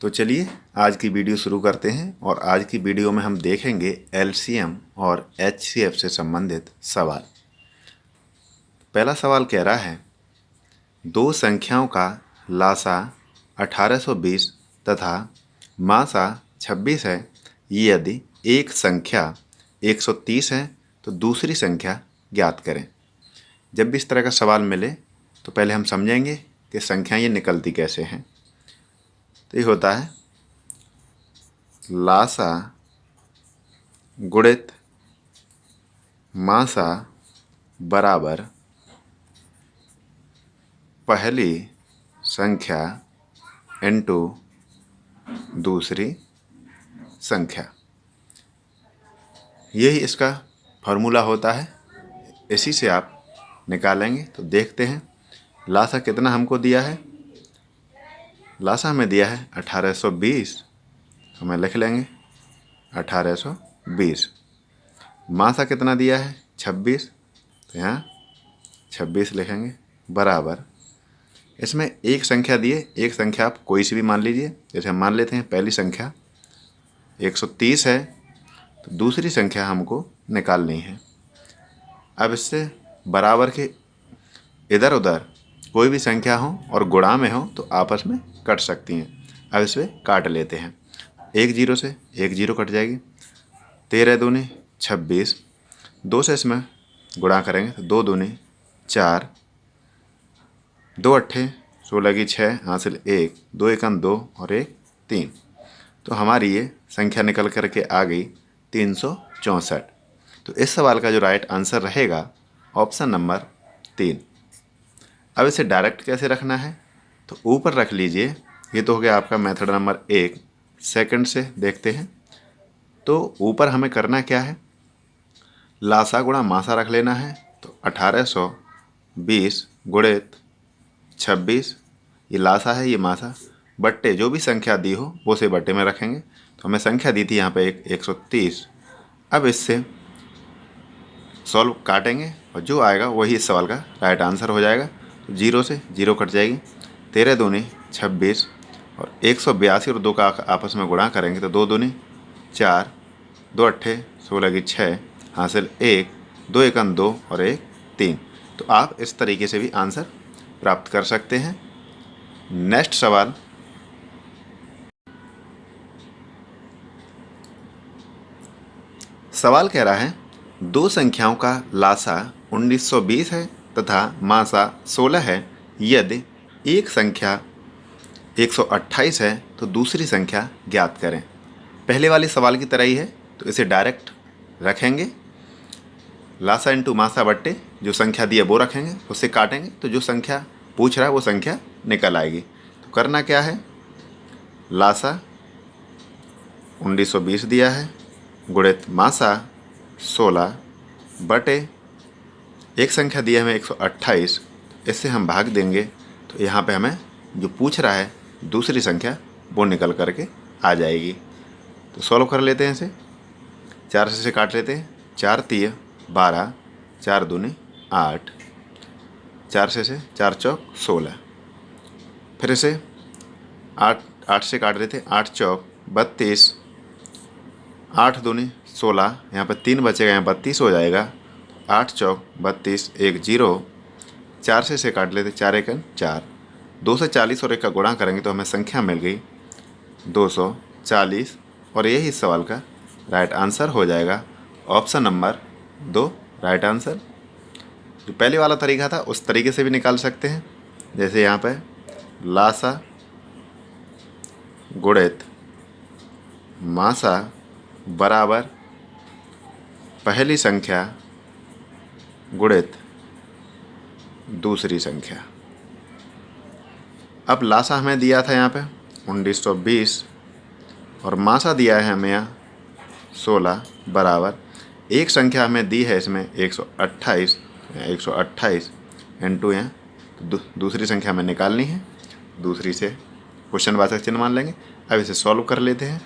तो चलिए आज की वीडियो शुरू करते हैं और आज की वीडियो में हम देखेंगे एलसीएम और एचसीएफ से संबंधित सवाल। पहला सवाल कह रहा है दो संख्याओं का लासा 1820 तथा मासा 26 है। यदि एक संख्या 130 है तो दूसरी संख्या ज्ञात करें। जब भी इस तरह का सवाल मिले तो पहले हम समझेंगे कि संख्याएं ये निकलती कैसे हैं। तो ये होता है लासा गुणित मासा बराबर पहली संख्या इनटू दूसरी संख्या। यही इसका फार्मूला होता है, इसी से आप निकालेंगे। तो देखते हैं लासा कितना हमको दिया है। लासा हमें दिया है 1820, हमें लिख लेंगे 1820। मासा कितना दिया है 26, तो यहाँ 26 लिखेंगे बराबर। इसमें एक संख्या दिए, एक संख्या आप कोई सी भी मान लीजिए। जैसे हम मान लेते हैं पहली संख्या 130 है तो दूसरी संख्या हमको निकालनी है। अब इससे बराबर के इधर उधर कोई भी संख्या हो और गुणा में हो तो आपस में कट सकती हैं। अब इसे काट लेते हैं। एक जीरो से एक जीरो कट जाएगी। 13 दूनी 26, 2 से इसमें गुणा करेंगे तो 2 दूनी 4, 2 अट्ठे 16 की 6 हासिल 1, 2 एकम 2 और 1 3। तो हमारी ये संख्या निकल कर के आ गई 364। तो इस सवाल का जो राइट आंसर रहेगा ऑप्शन नंबर 3। अब इसे डायरेक्ट कैसे रखना है, तो ऊपर रख लीजिए। ये तो हो गया आपका मेथड नंबर 1। सेकंड से देखते हैं। तो ऊपर हमें करना क्या है, लासा गुणा मासा रख लेना है। तो 1820 गुणित 26, ये लासा है ये मासा, बट्टे जो भी संख्या दी हो वो से बट्टे में रखेंगे। तो हमें संख्या दी थी यहाँ पे 130। अब इससे सॉल्व काटेंगे और जो आएगा वही इस सवाल का राइट आंसर हो जाएगा। तो जीरो से जीरो कट जाएगी। 13 दूनी 26 और 182 और 2 का आपस में गुणा करेंगे तो 2 दूनी 4, 2 अट्ठे 16 की 6 हासिल 1, 2 एकम 2 और 1 3। तो आप इस तरीके से भी आंसर प्राप्त कर सकते हैं। नेक्स्ट सवाल, सवाल कह रहा है दो संख्याओं का लासा 1920 है तथा मासा 16 है। यदि एक संख्या 128 है तो दूसरी संख्या ज्ञात करें। पहले वाले सवाल की तरह ही है, तो इसे डायरेक्ट रखेंगे। लासा इंटू मासा बट्टे जो संख्या दी है वो रखेंगे, उससे काटेंगे तो जो संख्या पूछ रहा है वो संख्या निकल आएगी। तो करना क्या है, लासा 1920 दिया है गुणित मासा 16 बटे एक संख्या दी है हमें 128, इससे हम भाग देंगे तो यहाँ पे हमें जो पूछ रहा है दूसरी संख्या वो निकल करके आ जाएगी। तो सॉल्व कर लेते हैं इसे। 4 से काट लेते हैं। 4 तिया 12, 4 दूनी 8, 4 से 4 चौक 16। फिर इसे 8 से काट लेते हैं। 8 चौक 32, 8 दूनी 16, यहाँ पर 3 बचेगा, यहाँ 32 हो जाएगा। 8 चौक 32, 1 जीरो। 4 से काट लेते, 4 एकन 4, 2 से 40 और 1 का गुणा करेंगे तो हमें संख्या मिल गई 240। और यही इस सवाल का राइट आंसर हो जाएगा ऑप्शन नंबर 2 राइट आंसर। जो पहले वाला तरीका था उस तरीके से भी निकाल सकते हैं। जैसे यहाँ पे लासा गुणित मासा बराबर पहली संख्या गुणित दूसरी संख्या। अब लासा हमें दिया था यहाँ पे 1920 और मासा दिया है हमें यहाँ 16 बराबर एक संख्या हमें दी है इसमें 128, 128 इंटू यहाँ दूसरी संख्या हमें निकालनी है। दूसरी से क्वेश्चन वाचक चिन्ह मान लेंगे। अब इसे सॉल्व कर लेते हैं।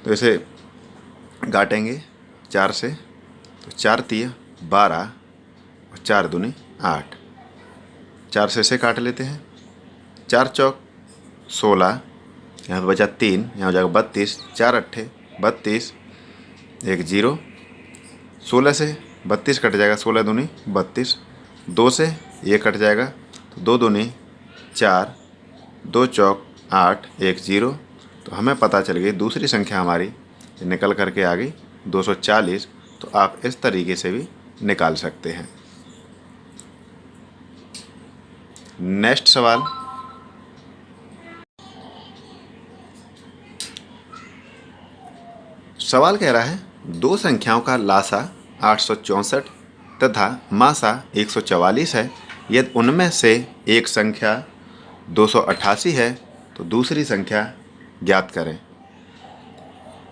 तो इसे काटेंगे 4 से, तो 4 तिया 12 और 4 दूनी 8। 4 से काट लेते हैं। 4 चौक 16, यहाँ पे बचा 3, यहाँ हो जाएगा 32, 4 अट्ठे 32, 1 0, 16 से 32 कट जाएगा, 16 दूनी 32, 2 से ये कट जाएगा तो 2 दूनी 4, 2 चौक 8, 1 0। तो हमें पता चल गई दूसरी संख्या हमारी निकल करके आ गई 240। तो आप इस तरीके से भी निकाल सकते हैं। नेक्स्ट सवाल, सवाल कह रहा है दो संख्याओं का लासा 864 तथा मासा 144 है, यदि उनमें से एक संख्या 288 है तो दूसरी संख्या ज्ञात करें।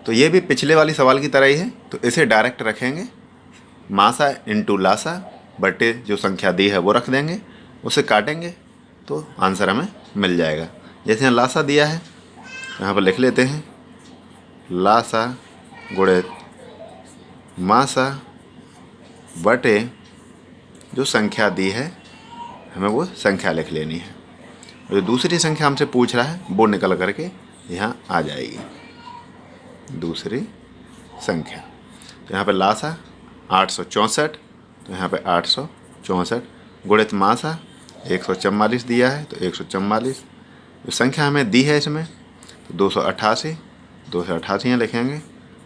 तो ये भी पिछले वाली सवाल की तरह ही है, तो इसे डायरेक्ट रखेंगे, मासा इंटू लासा बटे जो संख्या दी है वो रख देंगे, उसे काटेंगे तो आंसर हमें मिल जाएगा। जैसे यहाँ लासा दिया है, यहाँ पर लिख लेते हैं लासा गुणित मासा बटे जो संख्या दी है हमें वो संख्या लिख लेनी है। और जो दूसरी संख्या हमसे पूछ रहा है वो निकल करके यहाँ आ जाएगी दूसरी संख्या। तो यहाँ पे लासा 864, तो यहाँ पे 864 गुणित मासा 144 दिया है तो 144, जो संख्या हमें दी है इसमें तो 288, 288 यहाँ लिखेंगे,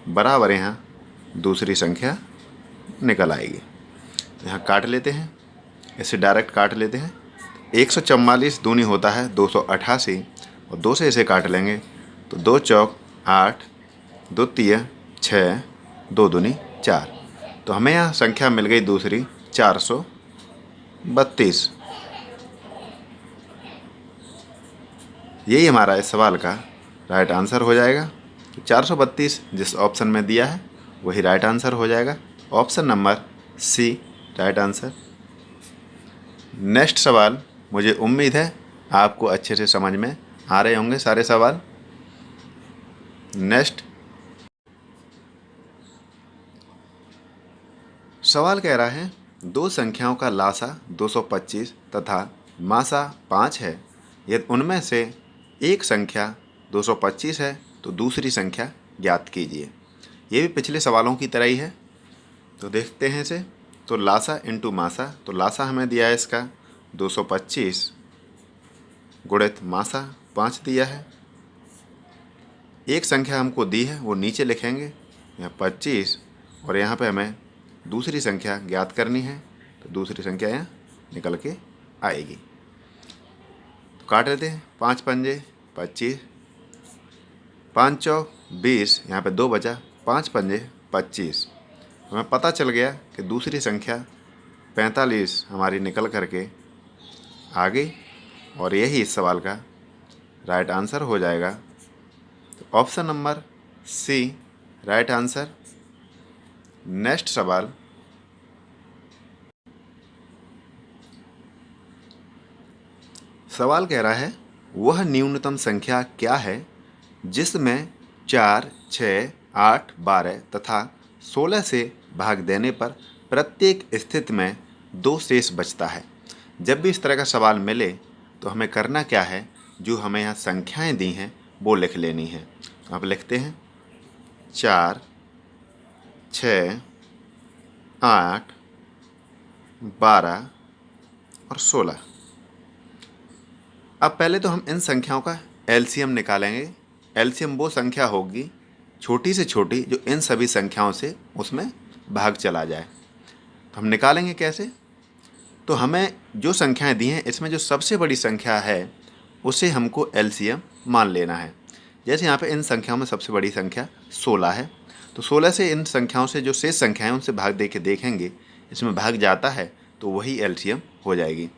बराबर यहाँ दूसरी संख्या निकल आएगी। तो यहाँ काट लेते हैं, इसे डायरेक्ट काट लेते हैं। 144 दूनी होता है 288 और 2 से इसे काट लेंगे तो 2 चौक 8, 2 तिया 6, 2 दूनी 4। तो हमें यहाँ संख्या मिल गई दूसरी 432। यही हमारा इस सवाल का राइट आंसर हो जाएगा। 432 जिस ऑप्शन में दिया है वही राइट आंसर हो जाएगा। Option number C right answer. Next सवाल, मुझे उम्मीद है आपको अच्छे से समझ में आ रहे होंगे सारे सवाल। नेक्स्ट सवाल कह रहा है दो संख्याओं का लासा 225 तथा मासा 5 है, यदि उनमें से एक संख्या 225 है तो दूसरी संख्या ज्ञात कीजिए। ये भी पिछले सवालों की तरह ही है, तो देखते हैं इसे। तो लासा इंटू मासा, तो लासा हमें दिया है इसका 225 गुणित मासा 5 दिया है। एक संख्या हमको दी है वो नीचे लिखेंगे, यहाँ 25, और यहाँ पे हमें दूसरी संख्या ज्ञात करनी है, तो दूसरी संख्या यहाँ निकल के आएगी। तो काट लेते हैं, 5 पंजे 25, 5 चौक 20, यहाँ पे 2 बचा, 5 पंजे 25। हमें पता चल गया कि दूसरी संख्या 45 हमारी निकल करके आ गई, और यही इस सवाल का राइट आंसर हो जाएगा। तो option number C right answer. Next सवाल, सवाल कह रहा है वह न्यूनतम संख्या क्या है जिसमें 4, 6, 8, 12 तथा 16 से भाग देने पर प्रत्येक स्थिति में 2 शेष बचता है। जब भी इस तरह का सवाल मिले तो हमें करना क्या है, जो हमें यहाँ संख्याएं दी हैं वो लिख लेनी है। तो आप लिखते हैं 4, 6, 8, 12 और 16। अब पहले तो हम इन संख्याओं का एलसीएम निकालेंगे। एलसीएम वो संख्या होगी छोटी से छोटी जो इन सभी संख्याओं से उसमें भाग चला जाए। तो हम निकालेंगे कैसे, तो हमें जो संख्याएं दी हैं इसमें जो सबसे बड़ी संख्या है उसे हमको एलसीएम मान लेना है। जैसे यहाँ पे इन संख्याओं में सबसे बड़ी संख्या 16 है, तो 16 से इन संख्याओं से जो शेष संख्याएं उनसे भाग दे के देखेंगे, इसमें भाग जाता है तो वही एलसीएम हो जाएगी।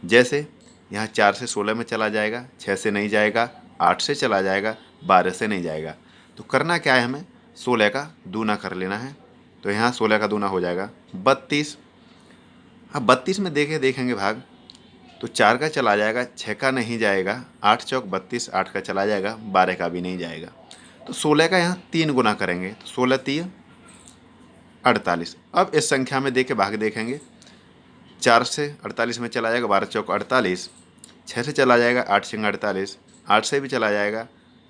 जैसे यहाँ 4 से 16 में चला जाएगा, 6 से नहीं जाएगा, 8 से चला जाएगा, 12 से नहीं जाएगा। तो करना क्या है, हमें 16 का दूना कर लेना है। तो यहाँ 16 का दूना हो जाएगा 32। अब 32 में देखेंगे भाग, तो 4 का चला जाएगा, 6 का नहीं जाएगा, 8 चौक 32, 8 का चला जाएगा, 12 का भी नहीं जाएगा। तो 16 का यहाँ 3 गुना करेंगे, तो 16 3 48। अब इस संख्या में दे के भाग देखेंगे, 4 से 48 में चला जाएगा, 12 चौक 48, 6 से चला जाएगा 8 छंग 48, 8 से भी चला जाएगा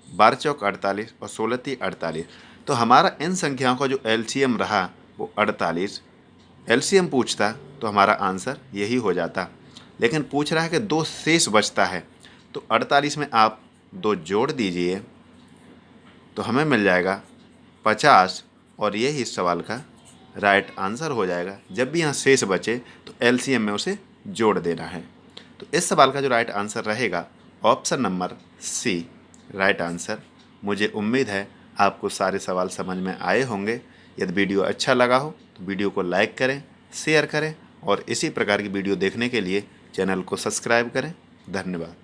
12 चौक 48 और 16 ती 48। तो हमारा इन संख्याओं का जो एलसीएम रहा वो 48। एलसीएम पूछता तो हमारा आंसर यही हो जाता, लेकिन पूछ रहा है कि 2 शेष बचता है, तो 48 में आप 2 जोड़ दीजिए तो हमें मिल जाएगा 50 और यही इस सवाल का राइट आंसर हो जाएगा। जब भी यहाँ शेष बचे तो एलसीएम में उसे जोड़ देना है। तो इस सवाल का जो राइट आंसर रहेगा option number C right answer. मुझे उम्मीद है आपको सारे सवाल समझ में आए होंगे। यदि वीडियो अच्छा लगा हो तो वीडियो को लाइक करें, शेयर करें और इसी प्रकार की वीडियो देखने के लिए चैनल को सब्सक्राइब करें। धन्यवाद।